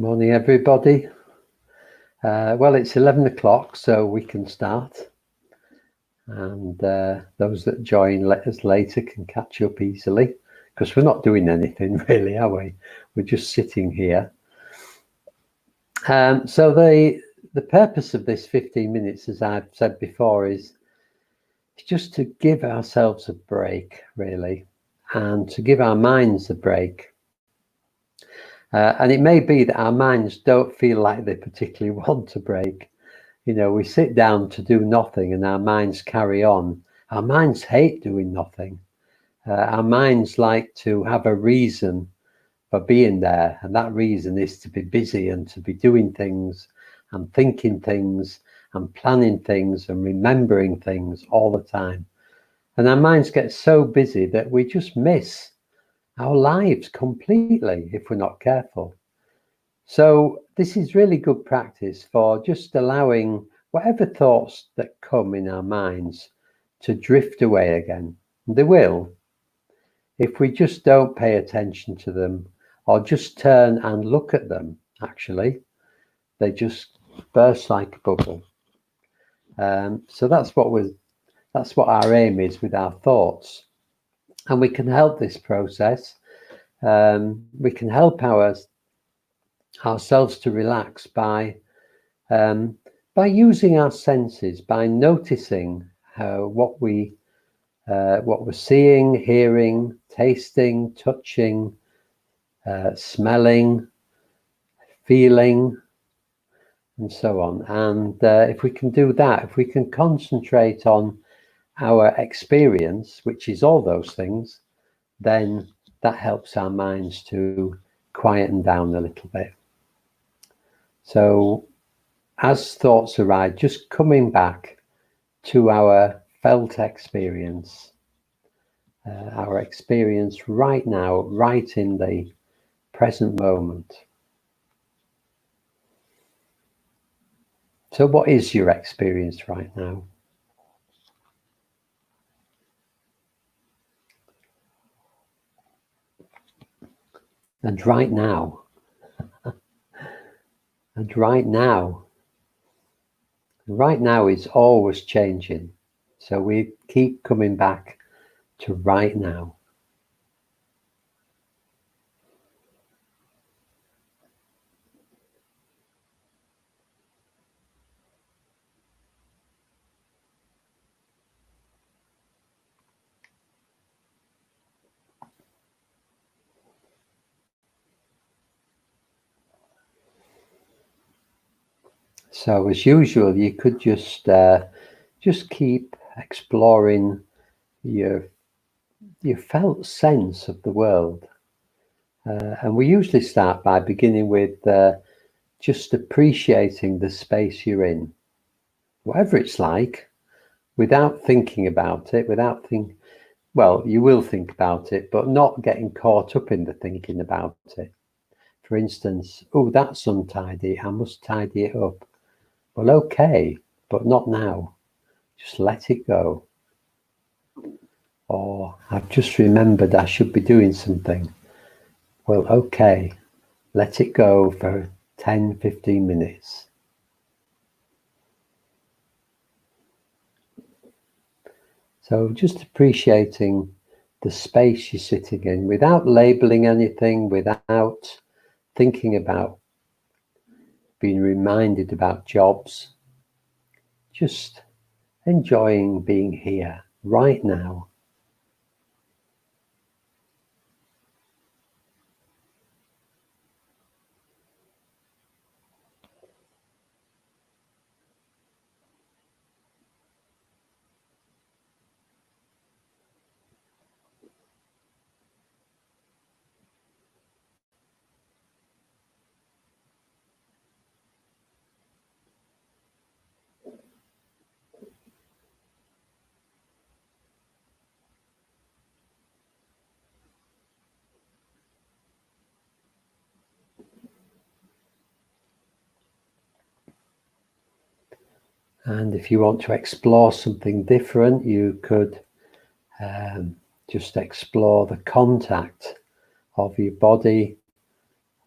Morning, everybody. Well, it's 11 o'clock, so we can start. And those that join us later can catch up easily, because we're not doing anything really, are we? We're just sitting here. So the purpose of this 15 minutes, as I've said before, is just to give ourselves a break, really, and to give our minds a break. And it may be that our minds don't feel like they particularly want a break. You know, we sit down to do nothing and our minds carry on. Our minds hate doing nothing. Our minds like to have a reason for being there. And that reason is to be busy and to be doing things and thinking things and planning things and remembering things all the time. And our minds get so busy that we just miss our lives completely if we're not careful. So this is really good practice for just allowing whatever thoughts that come in our minds to drift away again. They will, if we just don't pay attention to them or just turn and look at them. Actually, they just burst like a bubble. So that's what our aim is with our thoughts, and we can help this process. We can help ourselves to relax by using our senses, by noticing what we're seeing, hearing, tasting, touching, smelling, feeling, and so on. And if we can do that, if we can concentrate on our experience, which is all those things, then that helps our minds to quieten down a little bit. So as thoughts arise, just coming back to our felt experience, our experience right now, right in the present moment. So what is your experience right now? And right now, and right now is always changing. So we keep coming back to right now. So as usual, you could just keep exploring your felt sense of the world. And we usually start by beginning with just appreciating the space you're in, whatever it's like, without thinking about it, well, you will think about it, but not getting caught up in the thinking about it. For instance, oh, that's untidy, I must tidy it up. Well, okay, but not now. Just let it go. Or I've just remembered I should be doing something. Well, okay, let it go for 10-15 minutes. So just appreciating the space you're sitting in without labeling anything, without thinking about being reminded about jobs, just enjoying being here right now. And if you want to explore something different, you could just explore the contact of your body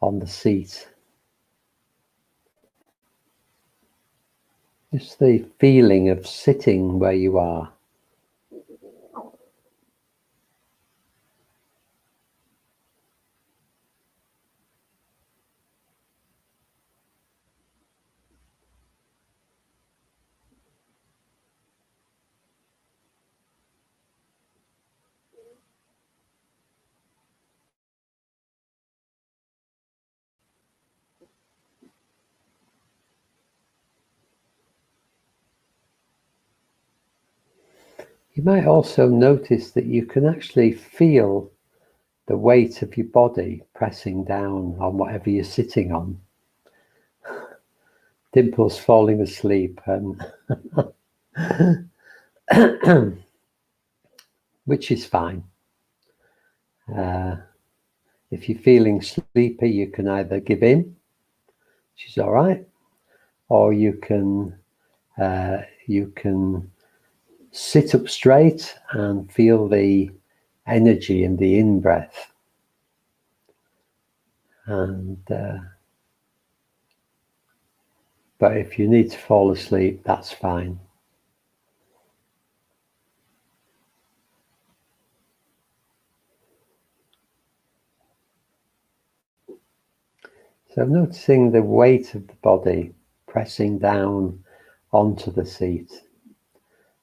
on the seat Just the feeling of sitting where you are. You might also notice that you can actually feel the weight of your body pressing down on whatever you're sitting on. Dimple's falling asleep, and which is fine. If you're feeling sleepy, you can either give in, which is all right, or you can sit up straight and feel the energy in the in-breath. And but if you need to fall asleep, that's fine. So noticing the weight of the body pressing down onto the seat.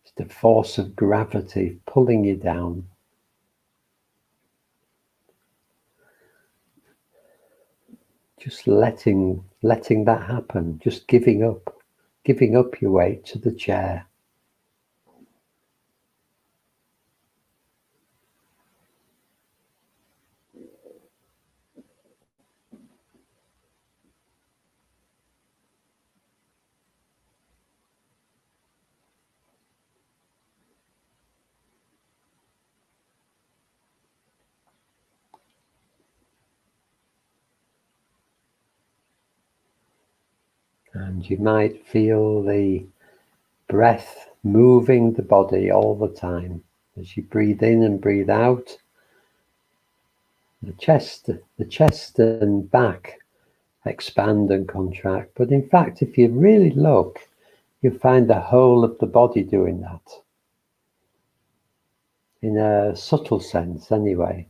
It's the force of gravity pulling you down. Just letting that happen, just giving up your weight to the chair. And you might feel the breath moving the body all the time. As you breathe in and breathe out, the chest and back expand and contract. But in fact, if you really look, you find the whole of the body doing that. In a subtle sense, anyway.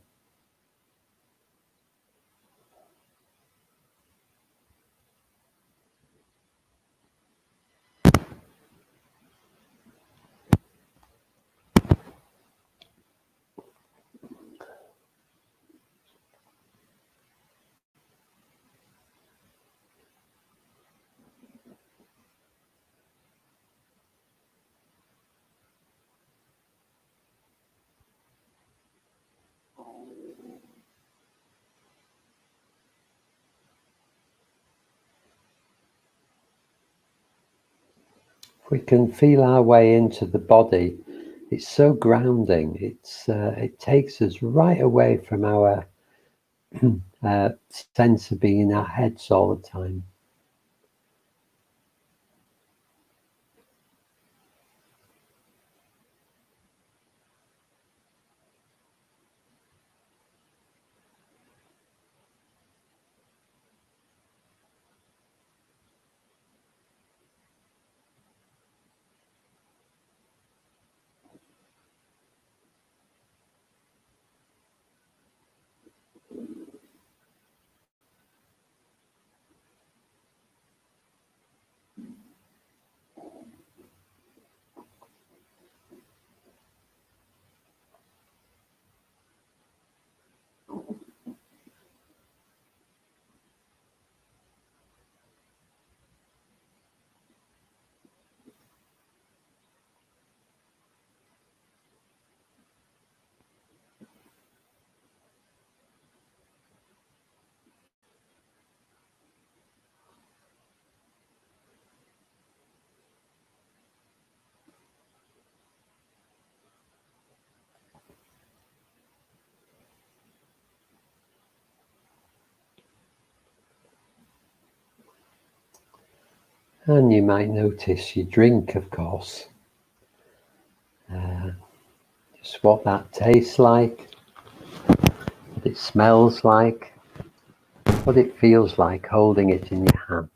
If we can feel our way into the body, it's so grounding. It takes us right away from our sense of being in our heads all the time. And you might notice your drink, of course. Just what that tastes like, what it smells like, what it feels like holding it in your hand.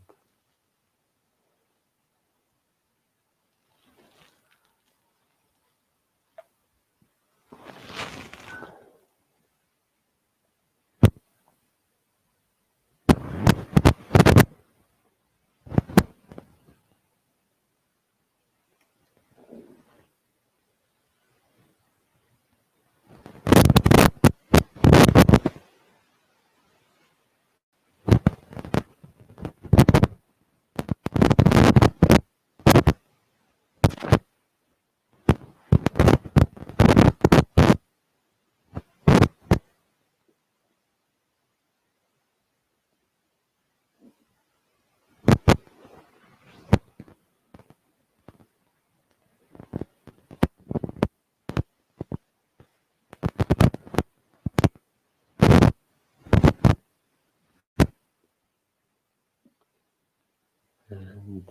And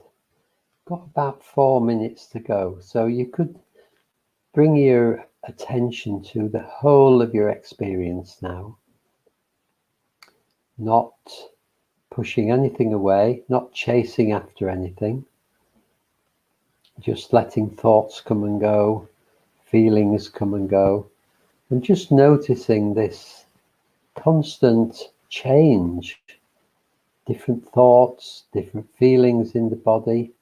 got about 4 minutes to go. So you could bring your attention to the whole of your experience now, not pushing anything away, not chasing after anything, just letting thoughts come and go, feelings come and go, and just noticing this constant change, different thoughts, different feelings in the body.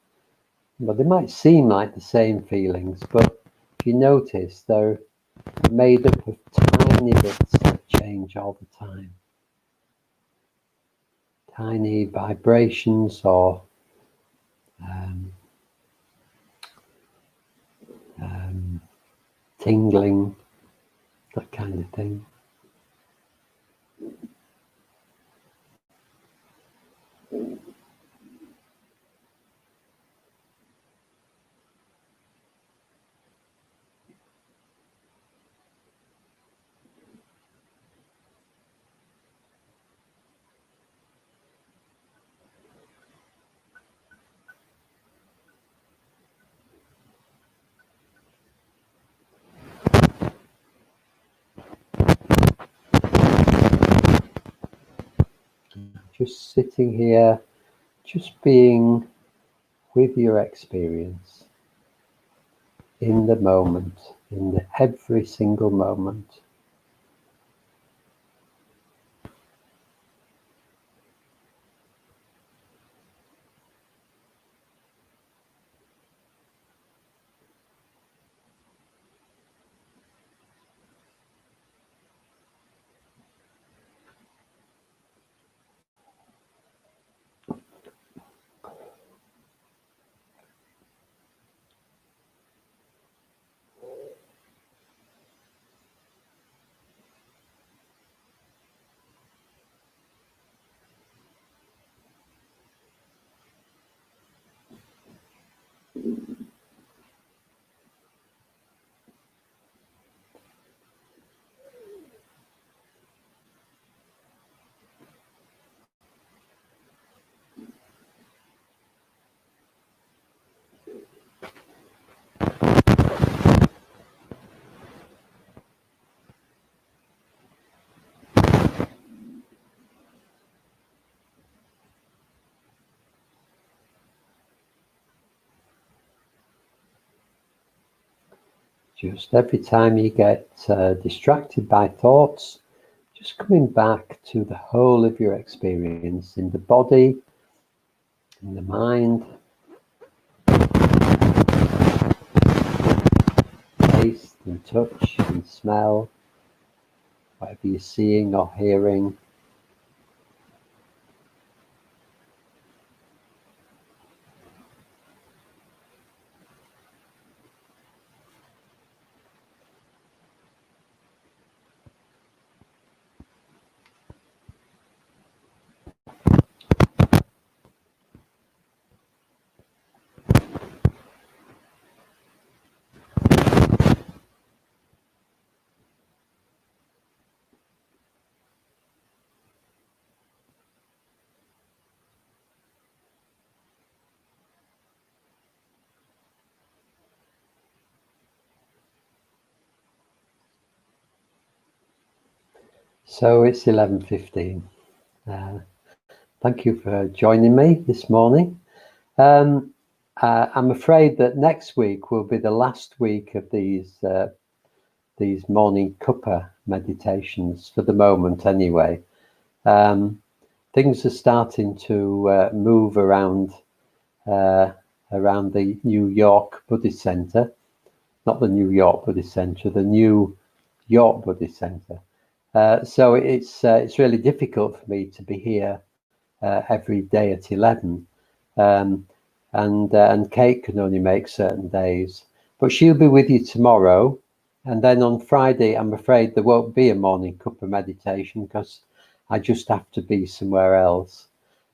Well, they might seem like the same feelings, but if you notice, they're made up of tiny bits that change all the time. Tiny vibrations or tingling, that kind of thing. Just sitting here, just being with your experience in the moment, in every single moment. Just every time you get distracted by thoughts, just coming back to the whole of your experience in the body, in the mind, taste and touch and smell, whatever you're seeing or hearing. So it's 11:15. Thank you for joining me this morning. I'm afraid that next week will be the last week of these morning Cuppa meditations for the moment anyway. Things are starting to move around the New York Buddhist Center, not the New York Buddhist Center, the New York Buddhist Center. So it's really difficult for me to be here every day at 11, and Kate can only make certain days, but she'll be with you tomorrow. And then on Friday, I'm afraid there won't be a morning Cuppa meditation because I just have to be somewhere else.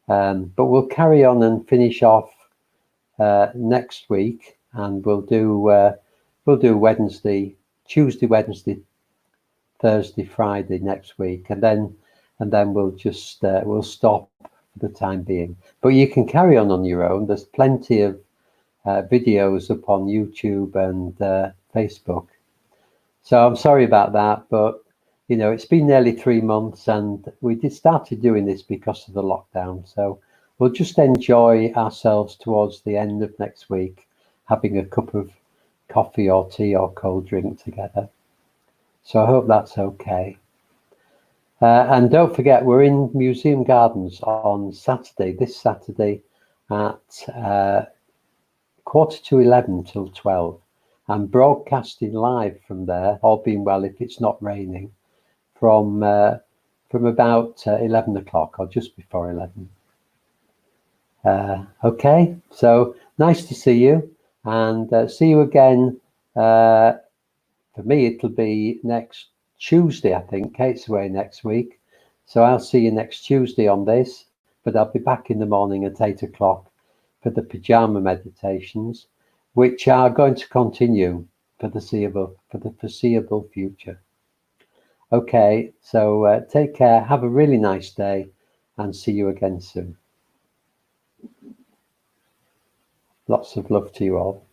But we'll carry on and finish off next week, and we'll do Wednesday, Tuesday, Wednesday, Thursday, Friday next week, and then we'll just we'll stop for the time being. But you can carry on your own. There's plenty of videos up on YouTube and Facebook. So I'm sorry about that, but you know, it's been nearly 3 months, and we started doing this because of the lockdown. So we'll just enjoy ourselves towards the end of next week, having a cup of coffee or tea or cold drink together. So I hope that's okay. And don't forget, we're in Museum Gardens on Saturday, this Saturday at 11:15 till 12. I'm broadcasting live from there, all being well if it's not raining, from about 11 o'clock or just before 11. Okay, so nice to see you, and see you again. For me, it'll be next Tuesday, I think. Kate's away next week, so I'll see you next Tuesday on this, but I'll be back in the morning at 8 o'clock for the pajama meditations, which are going to continue for the foreseeable future. Okay, so take care, have a really nice day, and see you again soon. Lots of love to you all.